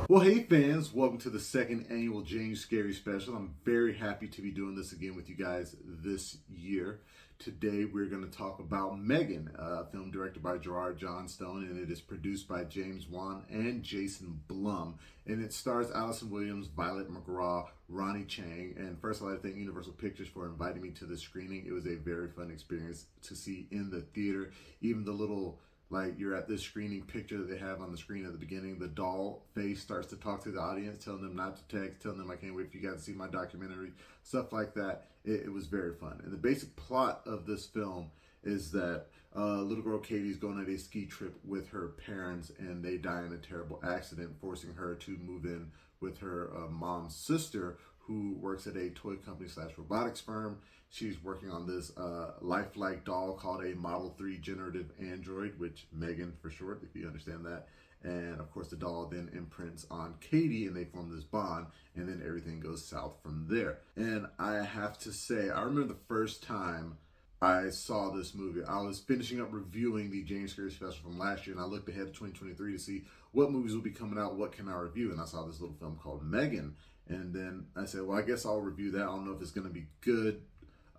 Well, hey fans, welcome to the second annual JanuScary special. I'm very happy to be doing this again with you guys this year. Today we're going to talk about M3GAN, a film directed by Gerard Johnstone, and it is produced by James Wan and Jason Blum. And it stars Allison Williams, Violet McGraw, Ronny Chieng, and first of all, I thank Universal Pictures for inviting me to the screening. It was a very fun experience to see in the theater. Even the little you're at this screening picture that they have on the screen at the beginning, the doll face starts to talk to the audience, telling them not to text, telling them I can't wait for you guys to see my documentary, stuff like that. It was very fun. And the basic plot of this film is that little girl Cady is going on a ski trip with her parents, and they die in a terrible accident, forcing her to move in with her mom's sister, who works at a toy company / robotics firm. She's working on this lifelike doll called a Model 3 generative android, which M3GAN for short, if you understand that. And of course the doll then imprints on Cady and they form this bond, and then everything goes south from there. And I have to say, I remember the first time I saw this movie, I was finishing up reviewing the JanuScary special from last year, and I looked ahead to 2023 to see what movies will be coming out, what can I review, and I saw this little film called M3GAN. And then I said, well, I guess I'll review that. I don't know if it's going to be good.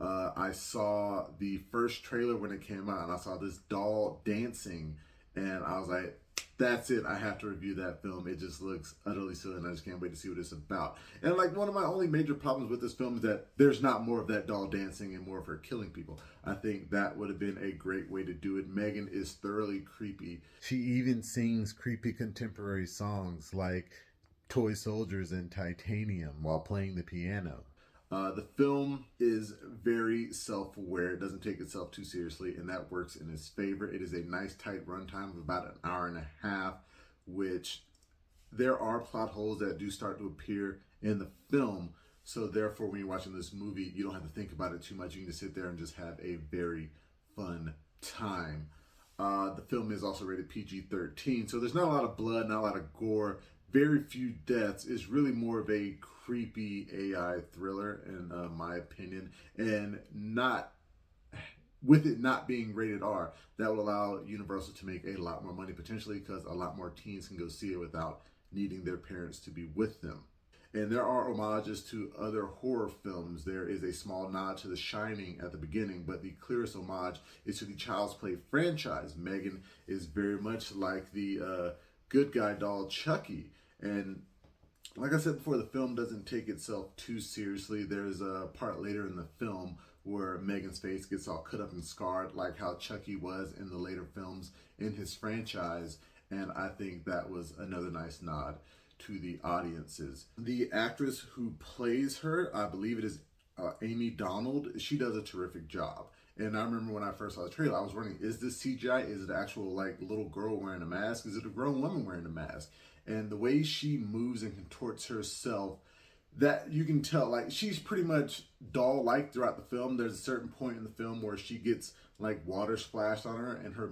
I saw the first trailer when it came out, and I saw this doll dancing, and I was like, that's it. I have to review that film. It just looks utterly silly, and I just can't wait to see what it's about. And one of my only major problems with this film is that there's not more of that doll dancing and more of her killing people. I think that would have been a great way to do it. M3GAN is thoroughly creepy. She even sings creepy contemporary songs like Toy Soldiers and Titanium while playing the piano. The film is very self-aware. It doesn't take itself too seriously, and that works in its favor. It is a nice tight runtime of about an hour and a half, which there are plot holes that do start to appear in the film. So therefore, when you're watching this movie, you don't have to think about it too much. You can just sit there and just have a very fun time. The film is also rated PG-13, so there's not a lot of blood, not a lot of gore, very few deaths. It's really more of a creepy AI thriller, in my opinion, and not with it not being rated R, that will allow Universal to make a lot more money potentially, because a lot more teens can go see it without needing their parents to be with them. And there are homages to other horror films. There is a small nod to The Shining at the beginning, but the clearest homage is to the Child's Play franchise. M3GAN is very much like the good guy doll Chucky. And like I said before, the film doesn't take itself too seriously. There's a part later in the film where M3GAN's face gets all cut up and scarred, like how Chucky was in the later films in his franchise. And I think that was another nice nod to the audiences. The actress who plays her, I believe it is Amie Donald, she does a terrific job. And I remember when I first saw the trailer, I was wondering, is this CGI? Is it actual little girl wearing a mask? Is it a grown woman wearing a mask? And the way she moves and contorts herself, that you can tell, she's pretty much doll-like throughout the film. There's a certain point in the film where she gets water splashed on her, and her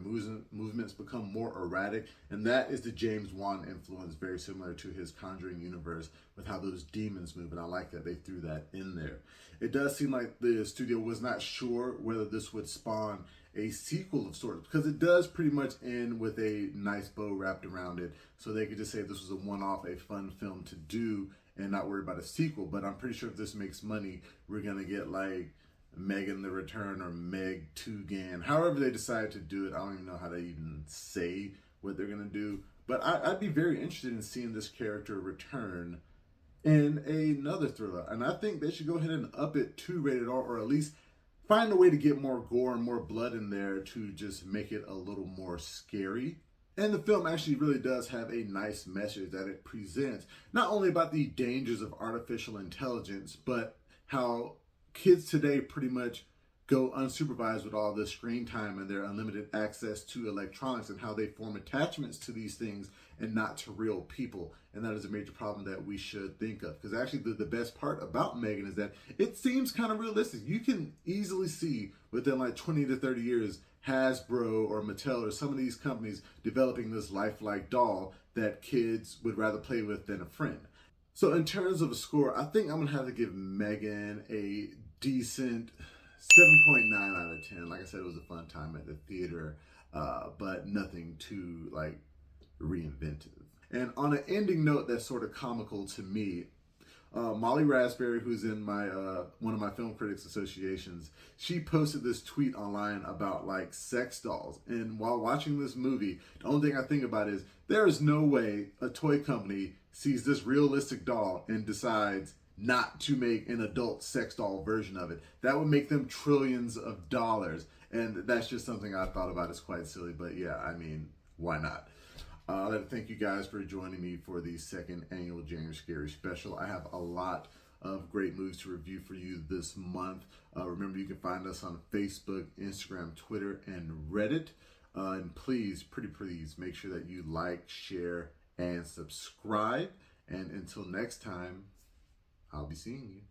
movements become more erratic. And that is the James Wan influence, very similar to his Conjuring universe, with how those demons move. And I like that they threw that in there. It does seem like the studio was not sure whether this would spawn a sequel of sorts, because it does pretty much end with a nice bow wrapped around it. So they could just say this was a one-off, a fun film to do, and not worry about a sequel. But I'm pretty sure if this makes money, we're going to get M3GAN the Return or M3GAN, however they decide to do it. I don't even know how to even say what they're going to do. But I'd be very interested in seeing this character return in another thriller. And I think they should go ahead and up it to rated R, or at least find a way to get more gore and more blood in there to just make it a little more scary. And the film actually really does have a nice message that it presents, not only about the dangers of artificial intelligence, but how kids today pretty much go unsupervised with all this screen time and their unlimited access to electronics, and how they form attachments to these things and not to real people. And that is a major problem that we should think of, because actually the best part about M3GAN is that it seems kind of realistic. You can easily see within 20 to 30 years Hasbro or Mattel or some of these companies developing this lifelike doll that kids would rather play with than a friend. So in terms of a score, I think I'm gonna have to give M3GAN a decent 7.9 out of 10. Like I said, it was a fun time at the theater, but nothing too reinventive. And on an ending note that's sort of comical to me, Molly Raspberry, who's in my one of my film critics associations, she posted this tweet online about like sex dolls. And while watching this movie, the only thing I think about is there is no way a toy company sees this realistic doll and decides not to make an adult sex doll version of it. That would make them trillions of dollars. And that's just something I thought about as quite silly. But yeah, I mean, why not? I'd like to thank you guys for joining me for the second annual JanuScary special. I have a lot of great movies to review for you this month. Remember, you can find us on Facebook, Instagram, Twitter, and Reddit. And please, pretty please, make sure that you like, share, and subscribe. And until next time, I'll be seeing you.